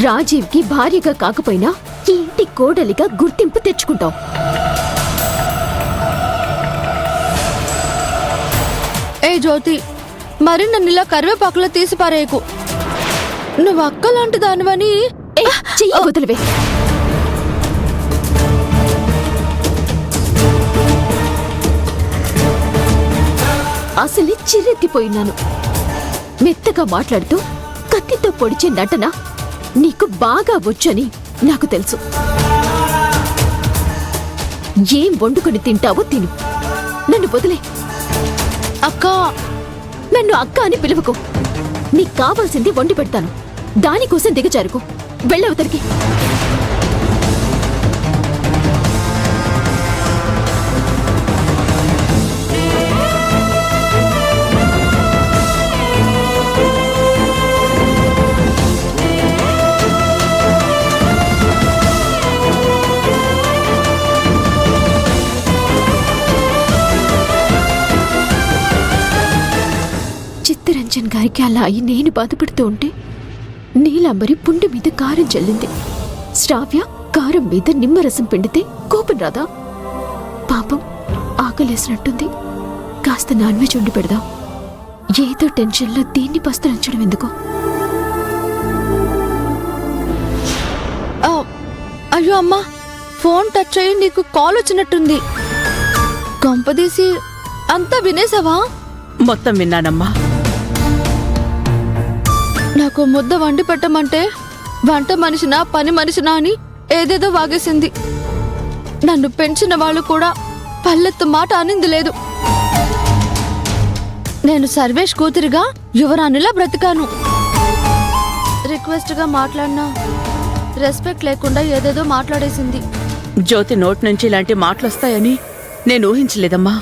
రాజీవ్కి భార్యగా కాకపోయినా ఈ ఇంటి కోడలిగా గుర్తింపు తెచ్చుకుంటావు. ఏ జ్యోతి, మరి నన్నిలా కరివేపాకులో తీసి పారేయకు. నువ్వు అక్కలాంటి దానివని. చెయ్యి వదిలివే. అసలే చిరెత్తిపోయినాను. మెత్తగా మాట్లాడుతూ కత్తితో పొడిచే నటన నీకు బాగా వచ్చని నాకు తెలుసు. ఏం వండుకొని తింటావో తిను, నన్ను వదిలే. అక్క, నన్ను అక్క అని పిలువకు. నీకు కావాల్సింది వండి పెడతాను, దానికోసం దిగజారుకు. వెళ్ళవతరికి. చిత్తరంజన్ గారికి అలా అయి నేను బాధపడుతూ ఉంటే నీలాంబరి పుండు మీద కారం చల్లింది. శ్రావ్య కారం మీద నిమ్మరసం పిండితే కోపం రాదా? పాపం ఆకలేసినట్టుంది. కాస్త నాన్ వెజ్ వండి పెడదాం. ఏదో టెన్షన్లో దీన్ని పస్తరించడం ఎందుకో. అయ్యో అమ్మా, ఫోన్ టచ్ అయ్యి నీకు కాల్ వచ్చినట్టుంది. కొంపదీసి అంతా వినేసావా? మొత్తం విన్నానమ్మా. నాకు ముద్ద వండి పెట్టమంటే వంట మనిషినా పని మనిషినా అని ఏదేదో వాగేసింది. నన్ను పెంచిన వాళ్ళు కూడా పల్లెత్తు మాట అనింది లేదు. నేను సర్వేష్ కూతురిగా యువరాణిలా బ్రతికాను. రిక్వెస్ట్గా మాట్లాడినా రెస్పెక్ట్ లేకుండా ఏదేదో మాట్లాడేసింది. జ్యోతి నోటి నుంచి ఇలాంటి మాటలొస్తాయని నేను ఊహించలేదమ్మా.